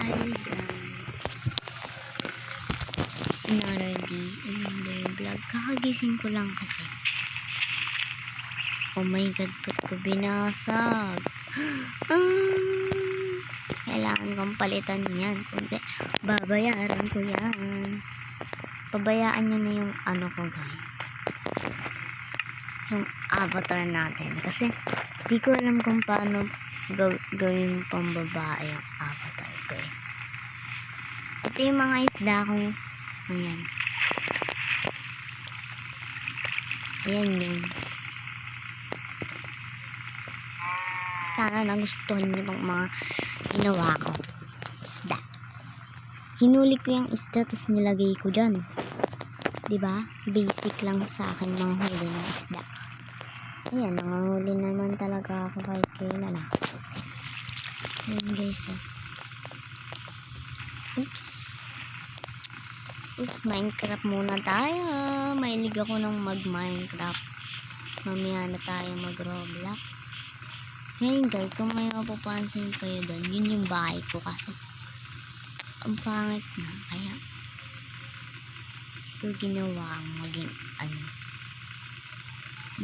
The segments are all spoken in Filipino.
Hi guys, another day, another vlog. Kakagising ko lang kasi. Oh my god, ba't ko binasag? Kailangan kong palitan yan. Kundi babayaran ko yan. Pabayaan nyo na yung ano ko guys, yung avatar natin. Kasi di ko alam kung paano gawin pambabae yung avatar ko eh. Ito yung mga isda kong ayan. Ayan yun. Sana nagustuhan nyo itong mga ginawa ko. Isda. Hinuli ko yung isda tapos nilagay ko dyan. Diba? Basic lang sa akin mga huli ng isda. Ayan, nangahuli naman talaga ako kahit kailan ah. Ayan guys ah. Oops, Minecraft muna tayo. Mahilig ako ng mag-Minecraft. Mamaya na tayo mag-Roblox. Ngayon guys, kung may mapapansin kayo doon, yun yung bahay ko kasi ang pangit na. Kaya ito ginawa ang maging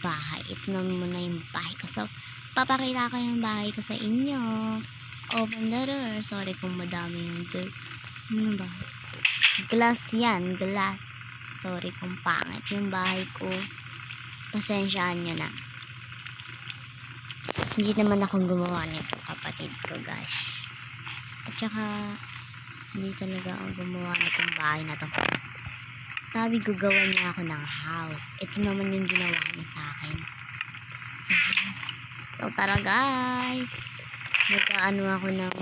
bahay. Ito na muna yung bahay ko. So, papakita ko yung bahay ko sa inyo. Open the door. Sorry kung madami yung dirt. Ano ba? Glass yan. Glass. Sorry kung pangit yung bahay ko. Pasensyaan nyo na. Hindi naman ako gumawa nito, kapatid ko guys. At saka, hindi talaga ako gumawa nitong bahay na to. Sabi ko, gawan niya ako ng house. Ito naman yung ginawa niya sa akin. So, tara guys. Nagkaano ako ng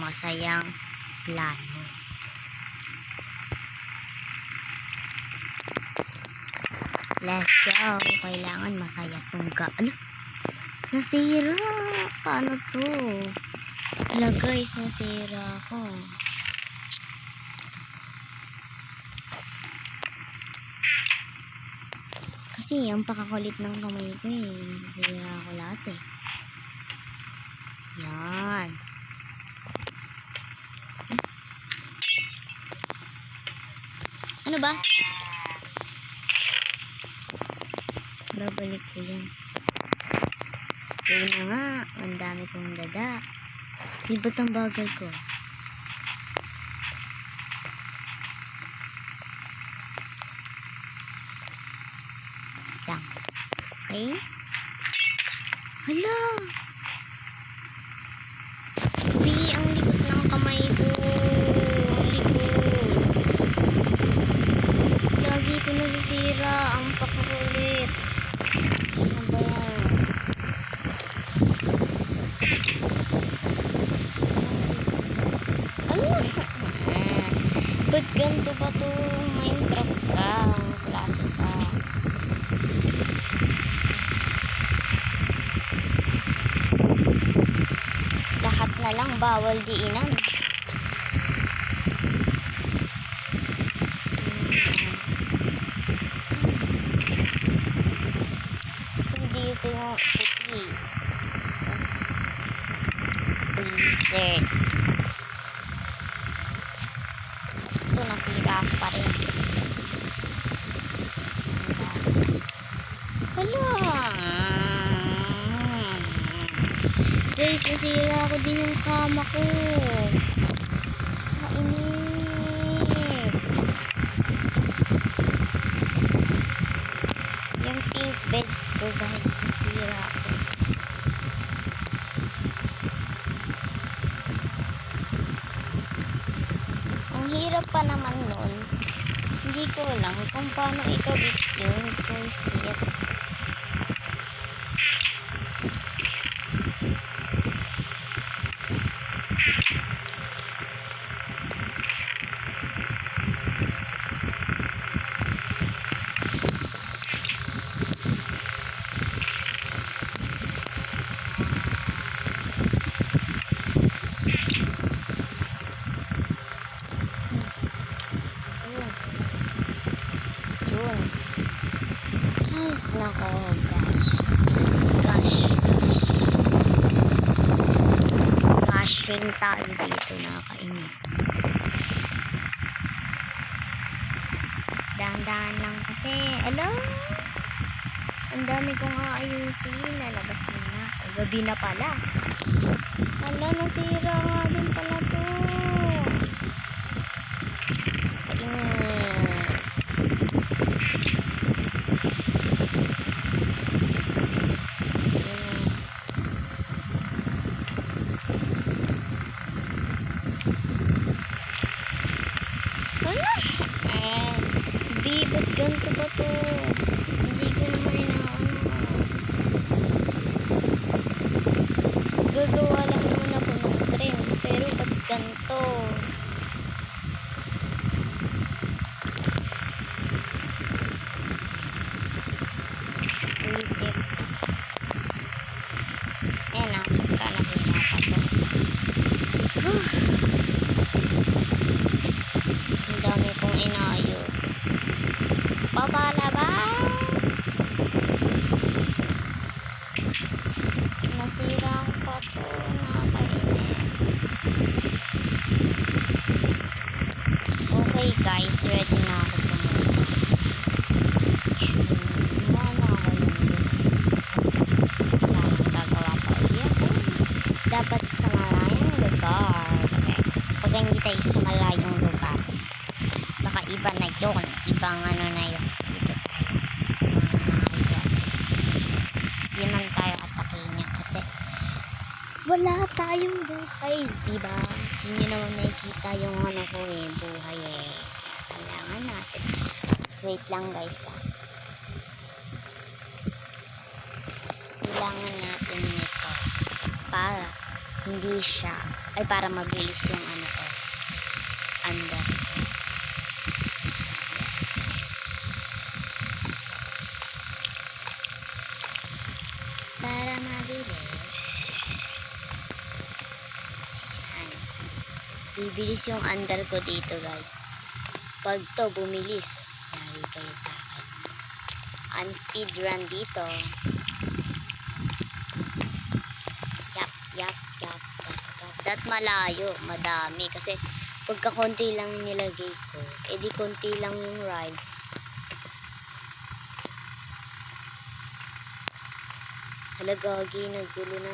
masayang plano. Let's go. Kailangan masaya tong ano? Nasira. Paano to? Hala guys, nasira ako. Kasi ang pakakulit ng kamay ko eh. Nasira ako lahat eh. Yan. Ano ba? Babalik ko yan. Yun na nga. Ang dami kong dada. Libot ang bagal ko. Yan. Okay. Hala. Ang likot ng kamay ko. Ang likot. Lagi ko nasisira ang pakakulit. Ano ba yan? Ano? Ba't ganito ba to? Minecraft ka. Klase ka. Lahat na lang bawal diinan. So dito yung puti. Blizzard. Ito nasira pa rin. Hala. Guys, nasira ako din yung kama ko. Kainis. Yung pink bed ko guys, nasira ako. Ang hirap pa naman nun. Hindi ko alam kung paano ikabit yun. Proceed. Yun. Guys, nako, gosh. Cashing tayo dito, nakakainis. Dahan-dahan lang kasi, ang dami kong aayusin. Lalabas na ako. Gabi na pala. Nasira nga din pala to. Ba't ganito ba to? Hindi ko naman inaano. Gagawa lang naman ako ng trim. Pero ba't ganito? Isip. Ayan na. Kanahina pa to. Ang dami kong inaayos. Papalabas! Nasira ang pato. Nakakainis. Okay guys, ready na ako wala ako lang gagawa pa ulit ako. Dapat sa malayong lugar. Pag hindi tayo sa malayong lugar, baka iba na yun. Ibang ano na yun. Dito tayo. Hindi man tayo atakin niya kasi wala tayong buhay, diba? Hindi nyo naman nakikita yung ano ko buhay Kailangan natin. Wait lang guys Kailangan natin nito para hindi siya, para mabilis yung ano ko. Under. Para mabilis. Bibilis yung under ko dito guys. Pag to bumilis, yari kayo sa akin. I'm speed run dito. Yap. Dat malayo, madami. Kasi pagka konti lang nilagay ko, edi konti lang yung rides. Halagagi, naggulo na.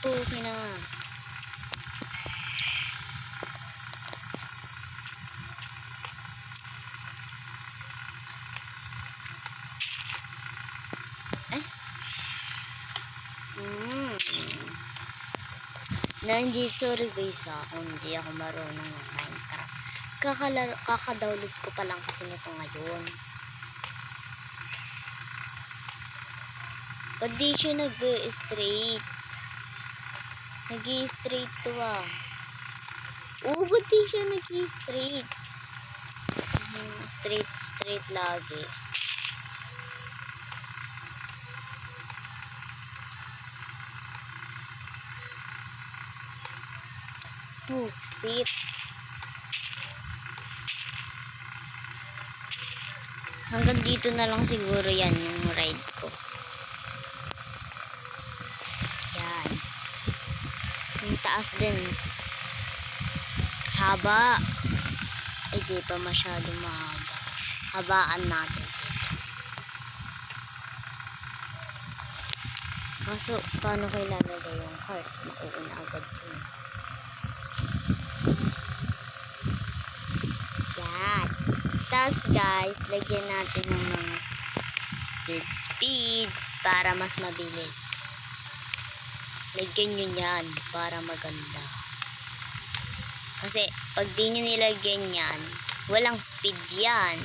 Okay na. Hindi, sorry guys kung hindi ako marunong ng Minecraft. Kaka-download ko pa lang kasi nito ngayon. Ba't di siya nag-straight? Nag-straight to ba't di siya nag-straight? Straight lagi. Sit. Hanggang dito na lang siguro yan yung ride ko. Yan. Yung taas din. Haba. Di pa masyadong mahaba. Habaan natin. Kaso, paano ko ilalagay yung cart? Mauuna agad ko. Yan. Tapos guys, lagyan natin ng mga speed para mas mabilis. Lagyan nyo yan para maganda. Kasi pag di nyo nilagyan yan, walang speed yan.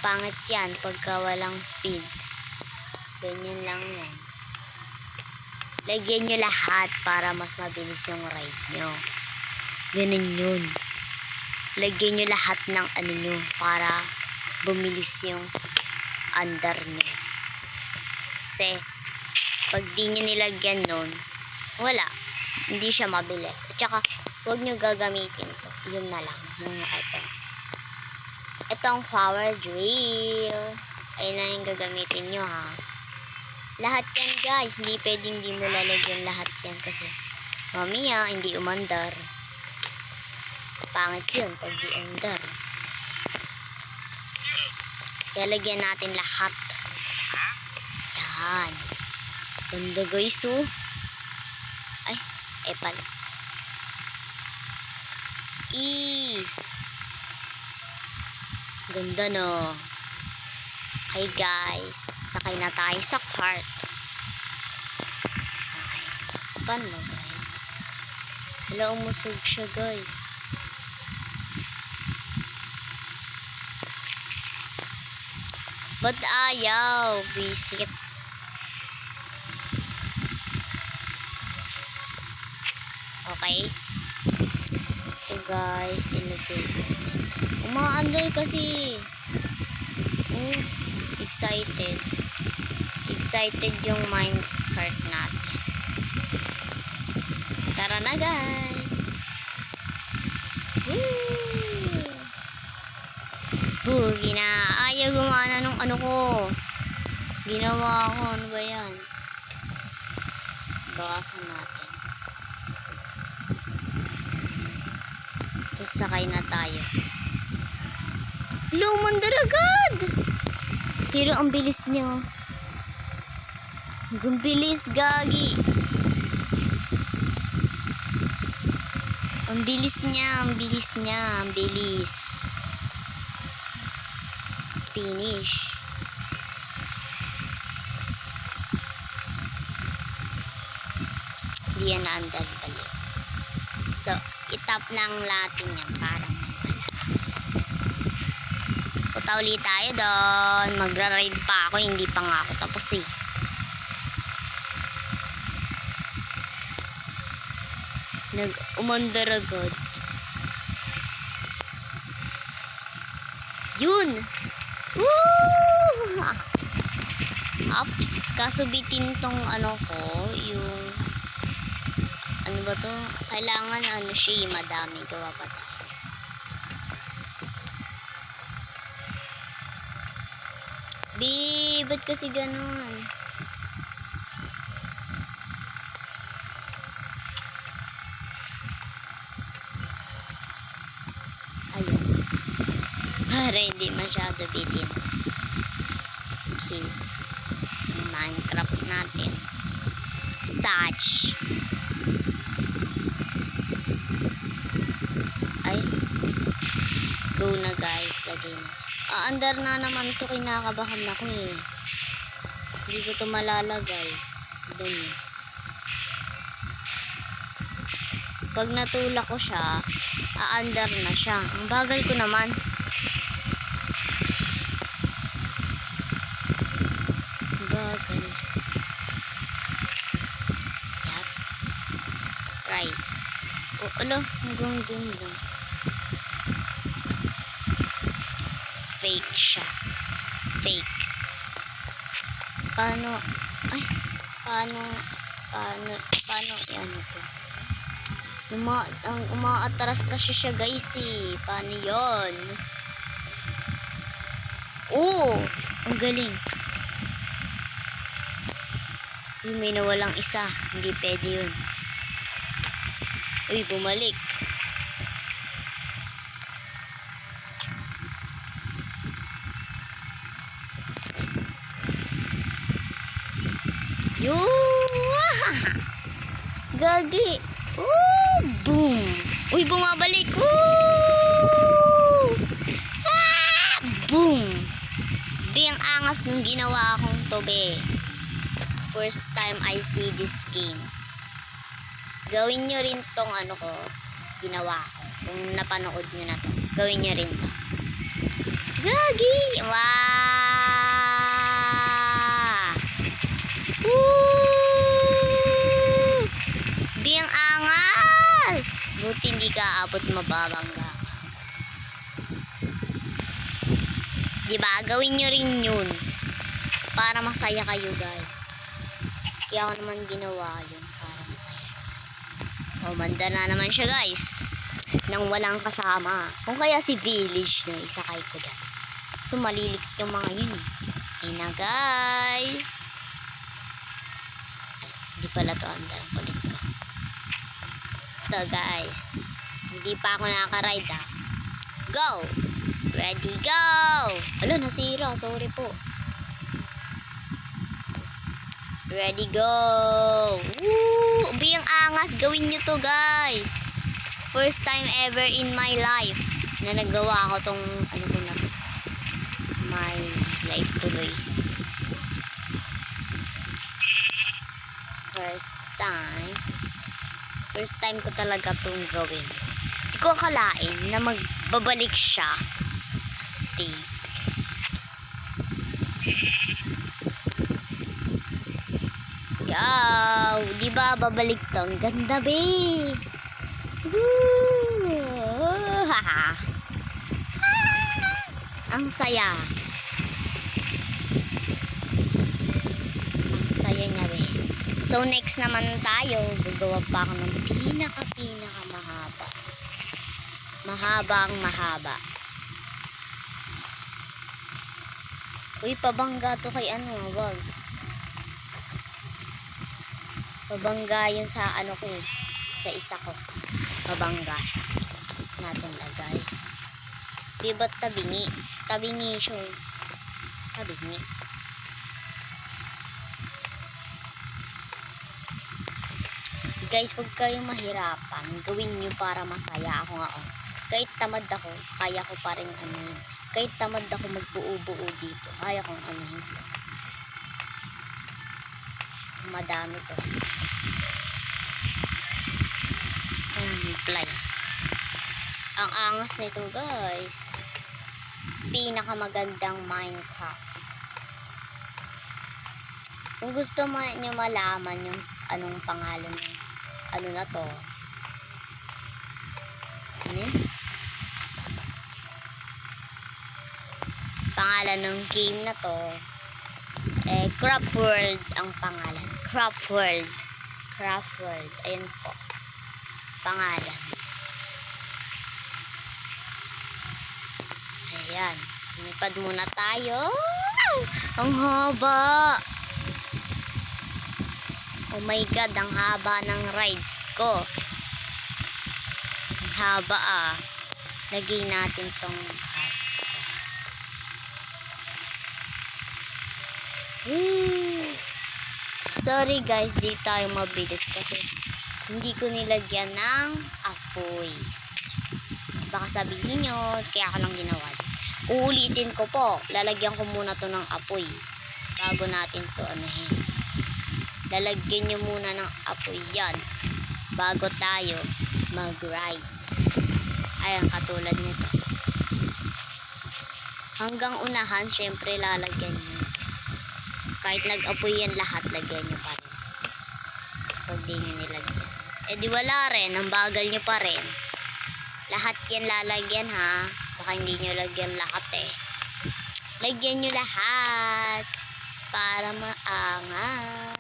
Pangit yan pagka walang speed. Ganyan lang yan. Lagyan nyo lahat para mas mabilis yung ride nyo. Ganun yun. Lagyan nyo lahat ng ano nyo para bumilis yung under nyo. Kasi pag di nyo nilagyan nun, wala. Hindi siya mabilis. At saka huwag nyo gagamitin to. Yun na lang. Yung ito. Itong power drill. Ayun na yung gagamitin nyo Lahat yan guys, hindi pwedeng di mo lalagyan lahat yan kasi mamaya hindi umandar. Pangit yun pag di umandar. Kaya lagyan natin lahat. Yan. Ganda guys oh. Ay, epal. Ganda no. Okay guys, sakay na tayo sa cart. Sakay. Paano guys? Wala, umusog siya guys. Ba't ayaw? Visit. Okay. So guys, ilagay ko. Umaandar kasi. Oh, excited. Excited yung minecart natin. Tara na guys. Woo! Bugi na. Ayaw gumana nung ano ko. Ginawa ko. Ano ba yan? Bawasan natin. Tapos sakay na tayo. Lumandar agad! Pero ang bilis nyo. Ang bilis, gagi. Ang bilis niya, ang bilis niya, ang bilis. Finish. Hindi yan naandal balik. So, itap lang natin yan para punta ulit tayo doon. Magra-ride pa ako, hindi pa nga ako tapos eh. Nag-umandar agad. Yun! Woo! Ups! Kaso bitin tong ano ko, yung ano ba to? Kailangan ano siya, madami gawa pa tayo. Ba't kasi ganun? Ayun. Para hindi masyado bitin. Okay. Minecraft natin. Such. Ay. Go na guys. Lagay na. Andar na naman to, kinakabahan ako eh. Hindi ko to malalagay. Doon eh. Pag natulak ko siya, aandar na siya. Ang bagal ko naman. Bagal. Yap. Right. Oh, alo. Hanggang dun lang. Fake siya. Fake. Paano yan ito? Umaatras kasi siya guys eh. Paano yun? Oh! Ang galing. Uy, may nawalang isa. Hindi pwede yun. Uy, bumalik. Gagi. Boom. Uy, bumabalik. Boom. Di ang angas nung ginawa akong tobe. First time I see this game. Gawin nyo rin tong ano ko, ginawa ko. Kung napanood nyo na to, gawin nyo rin to. Gagi. Wow. Di ang angas. Buti hindi ka abot, mababangga. Diba? Gawin nyo rin yun. Para masaya kayo guys. Kaya ako naman ginawa yun. Para masaya. Manda na naman siya guys. Nang walang kasama. Kung kaya si Village no, isakay ko dyan. So malilikot yung mga yun eh. Ayun na guys. pala to under. Kulit ko. So guys, hindi pa ako nakaka-ride ha. Go! Ready, go! Ala, nasira. Sorry po. Ready, go! Woo! Ubi ang angas. Gawin nyo to guys. First time ever in my life na nagawa ko tong ano ko na to. My life tuloy. First time ko talaga itong gawin. Hindi ko akalain na magbabalik siya. Stay. Yaw! Diba babalik to? Ang ganda, babe! Woo! Ang saya. Ang saya niya, babe. So, next naman tayo, gagawa pa ako ng pinaka mahaba. Mahaba. Uy, pabangga to kay ano, wag. Pabangga yun sa ano ko eh, sa isa ko. Pabangga natin lagay. Di ba't tabingi? Tabingi siya. Tabingi. Guys, pag kayong mahirapan, gawin nyo para masaya. Ako nga, oh. Kahit tamad ako, kaya ko pa rin anuhin. Kahit tamad ako magbuo-buo dito, kaya kong anuhin. Madami to. Play. Ang angas nito, guys. Pinakamagandang Minecraft. Kung gusto nyo malaman yung anong pangalan ng ano na to. Pangalan ng game na to. Craft World ang pangalan. Craft World. Ayun po. Pangalan. Ayan. Lumipad muna tayo. Ang haba. Oh my God, ang haba ng rides ko. Ang haba ah. Lagay natin tong sorry guys, di tayo mabilis kasi hindi ko nilagyan ng apoy. Baka sabihin nyo, kaya ako lang ginawa. Uulitin ko po, lalagyan ko muna to ng apoy bago natin to anuhin. Lalagyan nyo muna ng apoy yan bago tayo mag-rides. Ayan, katulad nito. Hanggang unahan, syempre lalagyan nyo. Kahit nag-apoy yan lahat, lagyan nyo pa rin. Pag di nyo nilagyan. Di wala rin, ang bagal nyo pa rin. Lahat yan lalagyan ha. Baka hindi nyo lagyan lahat eh. Lagyan nyo lahat para maangas.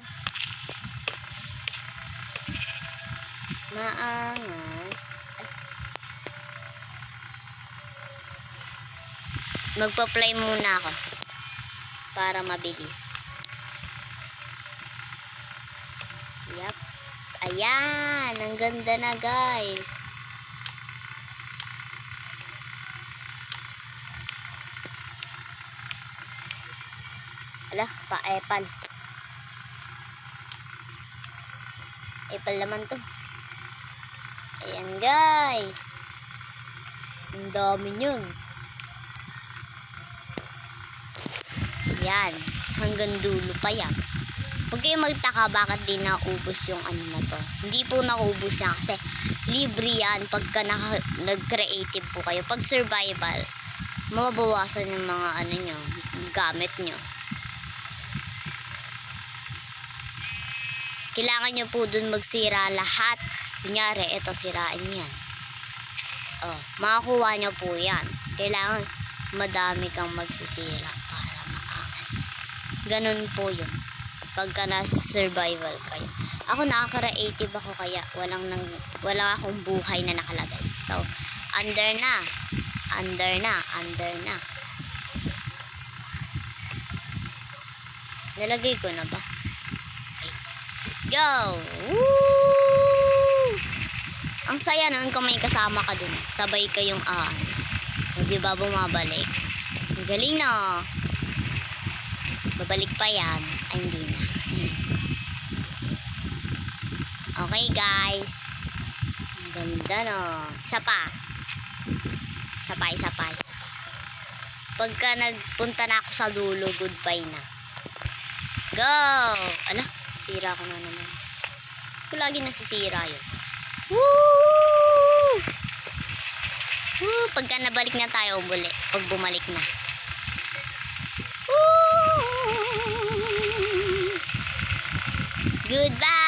Magpa-play muna ako para mabilis. Yep. Ayan, ang ganda na guys. Ala, pa-epal. Epal naman to. Ayan guys. Ang dami yun. Yan. Hanggang dulo pa yan. Huwag kayong magtaka bakit di naubos yung ano na to. Hindi po naubos yan kasi libre yan pagka nag-creative po kayo. Pag survival, mababawasan yung mga ano nyo, gamit nyo. Kailangan nyo po dun magsira lahat. Kunyari, ito sirain yan. Oh, makakuha nyo po yan. Kailangan madami kang magsisira para maangas. Ganun po yun. Pagka nasa survival kayo. Ako nakaka-creative ako kaya wala akong buhay na nakalagay. So, under na. Nalagay ko na ba? Okay. Go! Woo! Ang saya nun kung may kasama ka dun. Sabay kayong di ba bumabalik? Ang galing no? Babalik pa yan. Ay, hindi na. Okay guys. Ang ganda no? Isa pa. Pagka nagpunta na ako sa dulo, goodbye na. Go! Ala, sira ko na naman. Ito lagi nasisira yun. Woo! Woo! Pagka nabalik na tayo, pag bumalik na. Woo! Goodbye!